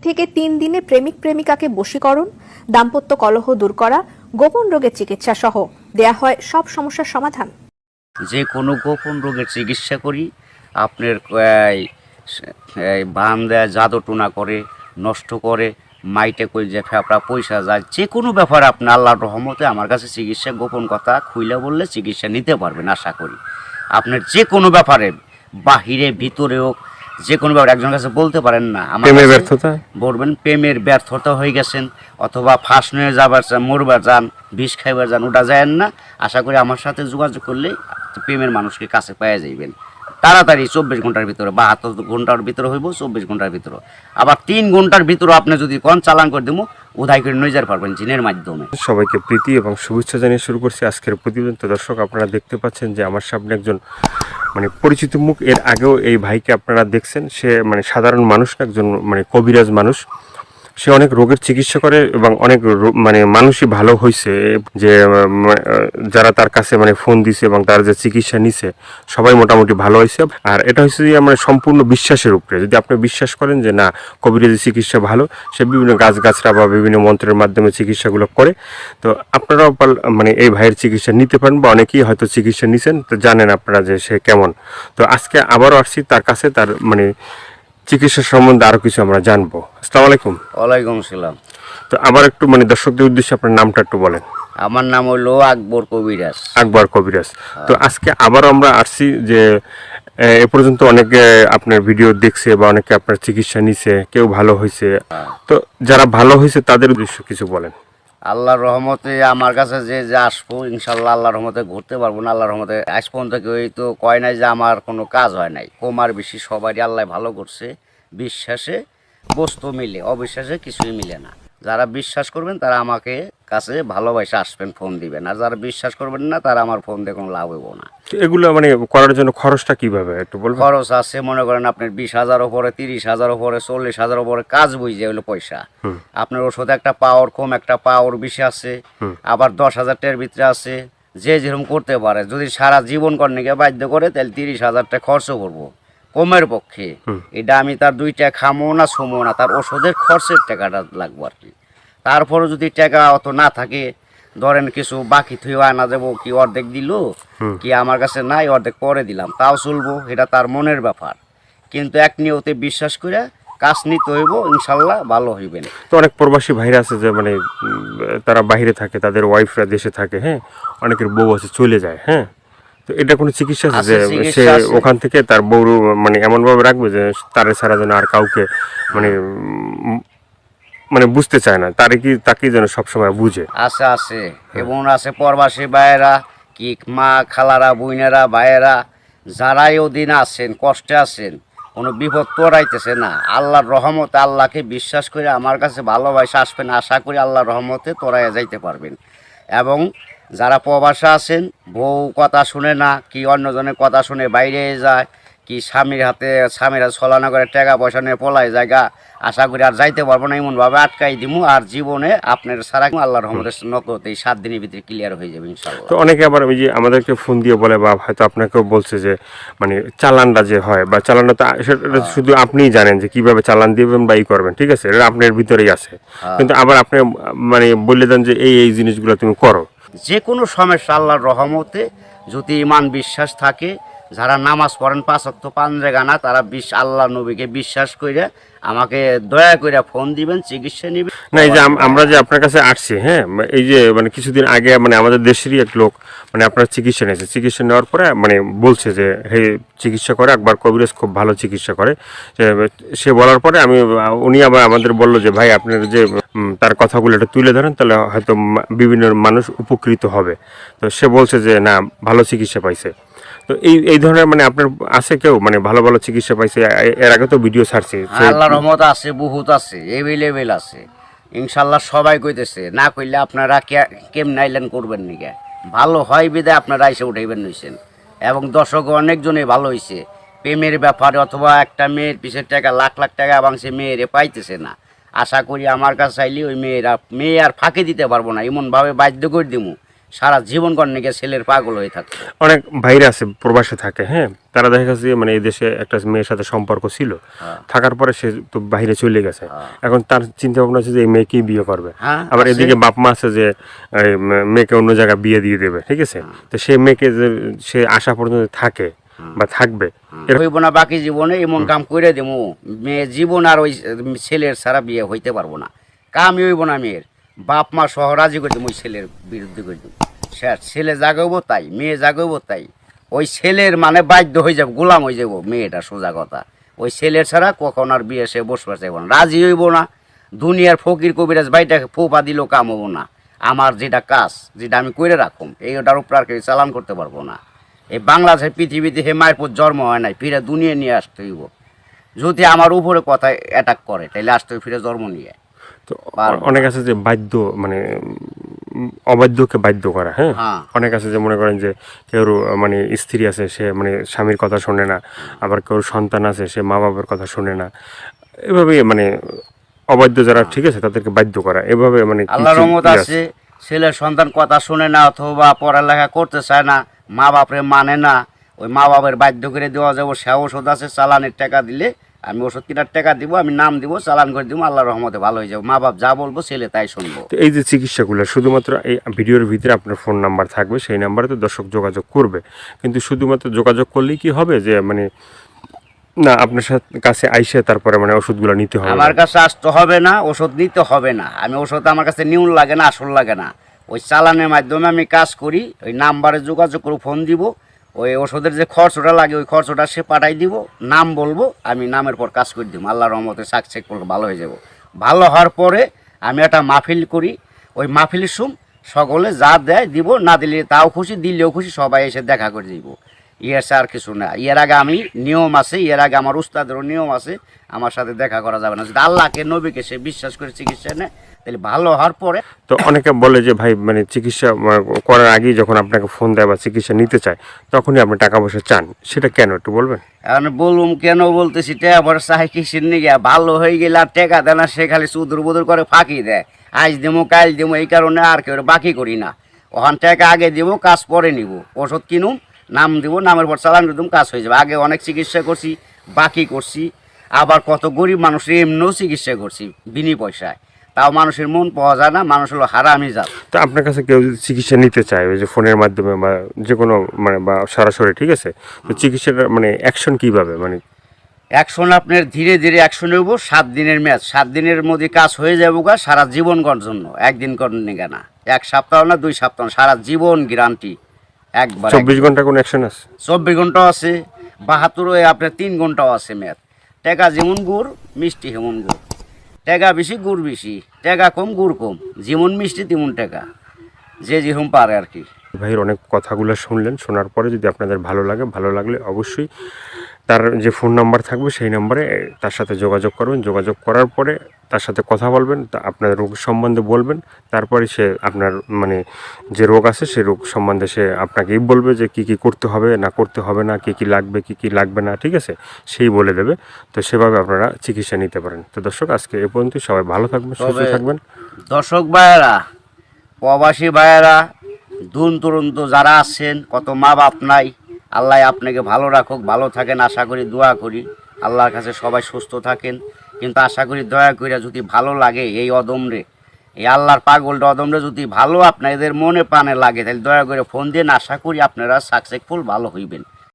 থেকে ৩ দিনে প্রেমিক প্রেমিকাকে বশীকরণ, দাম্পত্য কলহ দূর করা, গোপন রোগের চিকিৎসা সহ দেয়া হয় সব সমস্যার সমাধান। যে কোনো গোপন রোগের চিকিৎসা করি। আপনার বান দেয়, জাদু টোনা করে, নষ্ট করে, মাইটে কই যে ফেপড়া পয়সা যায়, যে কোনো ব্যাপারে আপনি আল্লাহর রহমতে আমার কাছে চিকিৎসা গোপন কথা খুইলে বললে চিকিৎসা নিতে পারবেন আশা করি। আপনার যে কোনো ব্যাপারে বাহিরে ভিতরে হোক, যে কোনো ব্যাপারে একজনের কাছে বলতে পারেন না আমার প্রেমের কাছে ব্যর্থতা বলবেন প্রেমের ব্যর্থতা হয়ে গেছেন অথবা ফাঁস নিয়ে যাবার চান, মরবার যান, বিষ খাইবার যান, ওটা যায়েন না। আশা করি আমার সাথে যোগাযোগ করলে প্রেমের মানুষকে কাছে পেয়ে যাইবেন তাড়াতাড়ি। 24 ঘন্টার ভিতরে, 72 ঘন্টার ভিতরে হইব, 24 ঘন্টার ভিতরে। আবার 3 ঘন্টার ভিতরে আপনি যদি কোন চালান করে দেবো, উদায় করে নিয়ে যেতে পারবেন জিনের মাধ্যমে। সবাইকে প্রীতি এবং শুভেচ্ছা জানিয়ে শুরু করছি আজকের প্রতিবেদন। তো দর্শক, আপনারা দেখতে পাচ্ছেন যে আমার সামনে একজন পরিচিত মুখ। এর আগেও এই ভাইকে আপনারা দেখছেন। সে সাধারণ মানুষ না, একজন কবিরাজ মানুষ। সে অনেক রোগের চিকিৎসা করে এবং অনেক মানুষই ভালো হয়েছে। যে যারা তার কাছে ফোন দিছে এবং তার যে চিকিৎসা নিছে সবাই মোটামুটি ভালো হয়েছে। আর এটা হচ্ছে যে সম্পূর্ণ বিশ্বাসের উপরে। যদি আপনি বিশ্বাস করেন যে না, কবিরাজি চিকিৎসা ভালো, সে বিভিন্ন গাছগাছরা বা বিভিন্ন মন্ত্রের মাধ্যমে চিকিৎসাগুলো করে, তো আপনারাও এই ভাইয়ের চিকিৎসা নিতে পারেন বা অনেকেই হয়তো চিকিৎসা নিছেন, তো জানেন আপনারা যে সে কেমন। তো আজকে আবারও আসছি তার কাছে, তার চিকিৎসা সম্বন্ধে আরো কিছু আমরা জানবো। আসসালামু আলাইকুম। ওয়ালাইকুম সালাম। তো আবার একটু দর্শকদের উদ্দেশ্যে আপনার নামটা একটু বলেন। আমার নাম হলো আকবর কবিরাজ। আকবর কবিরাজ। তো আজকে আবার আমরা আসছি যে এ পর্যন্ত অনেকে আপনার ভিডিও দেখছে বা অনেকে আপনার চিকিৎসা নিছে, কেউ ভালো হয়েছে। তো যারা ভালো হয়েছে তাদের উদ্দেশ্য কিছু বলেন। আল্লাহর রহমতে আমার কাছে যে যে আসবো, ইনশাল্লাহ আল্লাহর রহমতে ঘুরতে পারবো না। আল্লাহর রহমতে আজ পর্যন্ত কেউ তো কয় নাই যে আমার কোনো কাজ হয় নাই। কমার বেশি সবারই আল্লাহ ভালো করছে। বিশ্বাসে বস্তু মিলে, অবিশ্বাসে কিছুই মিলে না। যারা বিশ্বাস করবেন তারা আমাকে কাছে ভালোবাসে আসবেন, ফোন দিবেন। আর যারা বিশ্বাস করবেন না তারা আমার ফোন দিয়ে কোনো লাভ হইব না। এগুলো করার জন্য খরচটা কিভাবে একটু বলবেন? খরচ আছে মনে করেন আপনার 20,000 উপরে, 30,000 উপরে, 40,000 উপরে কাজ বুঝে হলো পয়সা। আপনার ওষুধ একটা পাওয়ার কম, একটা পাওয়ার বেশি আছে, আবার 10,000 টাকার ভিতরে আছে। যে যেরকম করতে পারে। যদি সারা জীবন কর্ণিকে বাধ্য করে তাহলে 30,000 টাকা খরচ করবো কমের পক্ষে। এটা আমি তার 2 টাকা খামো না ছুমো না, তার ওষুধের খরচের টাকাটা লাগবো আর কি। তারপরে যদি টাকা অত না থাকে, ধরেন কিছু বাকি থুই আনা দেবো, কি অর্ধেক দিল, কি আমার কাছে নাই অর্ধেক পরে দিলাম, তাও চলবো। এটা তার মনের ব্যাপার। কিন্তু এক নিয়তে বিশ্বাস করে কাজ নিতে হইব, ইনশাল্লাহ ভালো হইবেন। তো অনেক প্রবাসী ভাইরা আছে যে তারা বাইরে থাকে, তাদের ওয়াইফরা দেশে থাকে, হ্যাঁ, অনেকের বউ আছে চলে যায়, হ্যাঁ। তো এটা কোনো চিকিৎসা আছে যে সে ওখান থেকে তার বউ এমন ভাবে রাখবে যে তার ছাড়া যেন আর কাউকে বুঝতে চায় না, তাকে যেন সবসময় বুঝে। আছে আছে এবং আছে প্রবাসী ভাইয়েরা, কি মা খালারা, বোনেরা, ভাইয়েরা, যারাই ওদিন আছেন, কষ্টে আছেন, কোনো বিপদ তোরাইতেছে না, আল্লাহর রহমতে আল্লাহকে বিশ্বাস করে আমার কাছে ভালোবাসা আসবেন। আশা করি আল্লাহর রহমতে তোরাইয়া যাইতে পারবেন। এবং যারা প্রবাসে আছেন, বউ কথা শুনে না, কি অন্যজনের কথা শুনে বাইরে যায়, কি স্বামীরা ছলনা করে টাকা পয়সা নিয়ে পলায় জায়গা, আশা করি আর যাইতে পারবো না, এমনভাবে আটকাই দিমু। আর জীবনে আপনার সারা আল্লাহর রহমতের নকল এই 7 দিনের ভিতরে ক্লিয়ার হয়ে যাবে ইনশাআল্লাহ। তো অনেকে আবার ওই যে আমাদেরকে ফোন দিয়ে বলে বা হয়তো আপনাকেও বলছে যে চালানটা যে হয় বা চালানটা তো সেটা শুধু আপনিই জানেন যে কিভাবে চালান দিবেন বা ই করবেন, ঠিক আছে, এটা আপনার ভিতরেই আছে। কিন্তু আবার আপনি বলে দেন যে এই জিনিসগুলো তুমি করো। যে কোনো সমস্যা আল্লাহর রহমতে যদি ইমান বিশ্বাস থাকে, যারা নামাজ পড়েন 5 ওয়াক্ত 5 জায়গা, তারা আল্লাহ নবীকে বিশ্বাস করে আমাকে দয়া করে ফোন দিবেন, চিকিৎসা নেবেন। না, এই যে আমরা যে আপনার কাছে আসছি, হ্যাঁ, এই যে কিছুদিন আগে আমাদের দেশেরই এক লোক আপনার চিকিৎসা নিয়েছে। চিকিৎসা নেওয়ার পরে বলছে যে হে, চিকিৎসা করে আকবর কবিরাজ, খুব ভালো চিকিৎসা করে। সে বলার পরে উনি আবার আমাদের বললো যে ভাই, আপনার যে তার কথাগুলো একটু তুলে ধরেন, তাহলে হয়তো বিভিন্ন মানুষ উপকৃত হবে। তো সে বলছে যে না, ভালো চিকিৎসা পাইছে। তো এই ধরনের আপনার আছে কেউ ভালো ভালো চিকিৎসা পাইছে? এর আগে তো ভিডিও ছাড়ছে। আল্লাহর রহমত আছে, বহুত আছে, এভেলেবেল আছে ইনশাল্লাহ। সবাই কইতেছে, না কইলে আপনারা কেমন আইলেন করবেন নিকে, ভালো হয় বিদায় আপনারা এসে উঠাইবেন নিছেন। এবং দর্শক অনেকজনই ভালো হয়েছে প্রেমের ব্যাপারে, অথবা একটা মেয়ের পিছের টাকা লাখ লাখ টাকা এবং সে মেয়েরে পাইতেছে না। আশা করি আমার কাছে চাইলে ওই মেয়ে আর ফাঁকে দিতে পারবো না, এমনভাবে বাধ্য করে দিমু সারা জীবন কর্ণে গিয়ে ছেলের পাগল হয়ে থাকে। অনেক ভাইরা আছে প্রবাসে থাকে, হ্যাঁ, তারা দেখা গেছে যে মানে এই দেশে একটা মেয়ের সাথে সম্পর্ক ছিল, থাকার পরে সে তো বাইরে চলে গেছে, এখন তার চিন্তা ভাবনা আছে যে এই মেয়েকেই বিয়ে করবে। হ্যাঁ, আবার আছে। এদিকে বাপ মা আছে যে এই মেয়েকে অন্য জায়গায় বিয়ে দিয়ে দেবে, ঠিক আছে। তো সেই মেয়েকে যে সে আসা পর্যন্ত থাকে বা থাকবে, হইব না বাকি জীবনে এমন কাম করে দেবো, মেয়ে জীবন আর ওই ছেলের ছাড়া বিয়ে হইতে পারবো না। কামই হইব না মেয়ের, বাপ মা সহ রাজি করে দেবো ওই ছেলের বিরুদ্ধে করে দেবো। সে ছেলে জাগাবো তাই, মেয়ে জাগাবো তাই, ওই ছেলের মানে বাধ্য হয়ে যাবো, গোলাম হয়ে যাবো মেয়েটা, সোজা কথা। ওই ছেলের ছাড়া কখন আর বিয়ে সে বসবার চাইব না, রাজি হইব না। দুনিয়ার ফকির কবিরাজ বাইটাকে ফোপা দিলেও কাম হবো না। আমার যেটা কাজ, যেটা আমি করে রাখুম, এই ওটার উপর আর কেউ চালান করতে পারবো না। এই বাংলাদেশের পৃথিবীতে হে মায়ের জন্ম হয় নাই, ফিরে দুনিয়া নিয়ে আসতে হইব। যদি আমার উপরে কথা অ্যাটাক করে তাহলে আসতে হইব ফিরে জন্ম নিয়ে। তো অনেক আছে যে বাধ্য মানে অবাধ্যকে বাধ্য করা, হ্যাঁ, হ্যাঁ। অনেক আছে যে মনে করেন যে কেউ মানে স্ত্রী আছে সে মানে স্বামীর কথা শোনে না, আবার কেউ সন্তান আছে সে মা বাবার কথা শোনে না, এভাবে মানে অবাধ্য যারা, ঠিক আছে, তাদেরকে বাধ্য করা, এভাবে মানে কি আল্লাহর রহমত কি আছে, ছেলের সন্তান কথা শুনে না অথবা পড়ালেখা করতে চায় না, মা বাপরে মানে না, ওই মা বাবার বাধ্য করে দেওয়া যাবো। সে ওষুধ আছে, চালানের টাকা দিলে আমি ওষুধ কেনার টাকা দিব, আমি নাম দিব, চালান করে দিব, আল্লাহর রহমতে ভালো হয়ে যাবো। মা বাপ যা বলবো ছেলে তাই শুনবো। তো এই যে চিকিৎসাগুলো শুধুমাত্র এই ভিডিওর ভিতরে আপনার ফোন নাম্বার থাকবে, সেই নাম্বারে তো দর্শক যোগাযোগ করবে, কিন্তু শুধুমাত্র যোগাযোগ করলেই কি হবে যে মানে না আপনার কাছে আইসে তারপরে মানে ওষুধগুলো নিতে হবে? আমার কাছে আসতে হবে না, ওষুধ নিতে হবে না। আমি ওষুধ আমার কাছে নিউন লাগে না, আসল লাগে না। ওই চালানের মাধ্যমে আমি কাজ করি, ওই নাম্বারে যোগাযোগ করে ফোন দিব, ওই ওষুধের যে খরচটা লাগে ওই খরচটা সে পাঠাই দিব, নাম বলবো, আমি নামের পর কাজ করে দিব। আল্লাহর রহমতে সাকসেস করলে ভালো হয়ে যাব। ভালো হওয়ার পরে আমি একটা মাহফিল করি, ওই মাহফিলের সকলে যা দেয় দিব, না দিলে তাও খুশি, দিলেও খুশি, সবাই এসে দেখা করে দিব। ইয়ের আর কিছু না। এর আগে আমি নিয়ম আছে, এর আগে আমার উস্তাদেরও নিয়ম আছে, আমার সাথে দেখা করা যাবে না। যদি আল্লাহকে নবীকে সে বিশ্বাস করে চিকিৎসা নেয় তাহলে ভালো হওয়ার পরে। তো অনেকে বলে যে ভাই মানে চিকিৎসা করার আগেই যখন আপনাকে ফোন দেয় বা চিকিৎসা নিতে চায় তখনই আপনি টাকা পয়সা চান, সেটা কেন একটু বলবেন? এখন বলুম কেন বলতেছি, টাকা পয়সা চাই কিসের নিয়ে ভালো হয়ে গেলে আর টাকা দেয় না, সে খালি সুদূর বুদুর করে ফাঁকি দেয়, আজ দেবো কাল দেবো, এই কারণে আর কেউ বাকি করি না। ওখান টাকা আগে দিব, কাজ পরে নিব, ওষুধ কিনুম, নাম দিব, নামের পর চালান করে দিম, কাজ হয়ে যাবে। আগে অনেক চিকিৎসা করছি, বাকি করছি, আবার কত গরিব মানুষের এমনিও চিকিৎসা করছি বিনি পয়সায়, তাও মানুষের মন পাওয়া যায় না, মানুষ হলো হারামি জাত। তো আপনার কাছে কেউ যদি চিকিৎসা নিতে চায় ওই যে ফোনের মাধ্যমে বা যে কোনো মানে বা সরাসরি, ঠিক আছে, তো চিকিৎসাটা মানে অ্যাকশন কীভাবে মানে? অ্যাকশন আপনার ধীরে ধীরে অ্যাকশন নেব। 7 দিনের ম্যাচ, 7 দিনের মধ্যে কাজ হয়ে যাবো গা, সারা জীবন করার জন্য। একদিন করেন না, 1 সপ্তাহ না 2 সপ্তাহ, সারা জীবন গ্যারান্টি। একবার 24 ঘন্টা কোনো অ্যাকশন আছে? 24 ঘন্টাও আছে, 72 আপনার 3 ঘন্টাও আছে ম্যাচ। টাকা যেমন গুড়, মিষ্টি হেমন গুড়। টাকা বেশি, গুড় বেশি, টাকা কম, গুড় কম, যেমন মিষ্টি তেমন টাকা, যে যেরকম পারে আর কি। ভাইয়ের অনেক কথাগুলো শুনলেন, শোনার পরে যদি আপনাদের ভালো লাগে, ভালো লাগলে অবশ্যই তার যে ফোন নাম্বার থাকবে সেই নাম্বারে তার সাথে যোগাযোগ করবেন। যোগাযোগ করার পরে তার সাথে কথা বলবেন, তা আপনার রোগ সম্বন্ধে বলবেন, তারপরে সে আপনার মানে যে রোগ আছে সেই রোগ সম্বন্ধে সে আপনাকেই বলবে যে কী কী করতে হবে না করতে হবে না, কী কী লাগবে কী কী লাগবে না, ঠিক আছে, সেই বলে দেবে। তো সেভাবে আপনারা চিকিৎসা নিতে পারেন। তো দর্শক আজকে এ পর্যন্ত, সবাই ভালো থাকবেন, সুস্থ তবে থাকবেন। দর্শক ভাইয়েরা, প্রবাসী ভাইয়েরা, দূর দূরান্ত যারা আছেন, কত মা বাপ নাই, আল্লাহ আপনাকে ভালো রাখুক, ভালো থাকেন আশা করি, দোয়া করি আল্লাহর কাছে সবাই সুস্থ থাকেন। কিন্তু আশা করি দয়া করে যদি ভালো লাগে এই অদমরে, এই আল্লাহর পাগলটা অদমরে যদি ভালো আপনাদের মনে প্রাণে লাগে, তাহলে দয়া করে ফোন দিন, আশা করি আপনারা সাকসেসফুল ভালো হইবেন।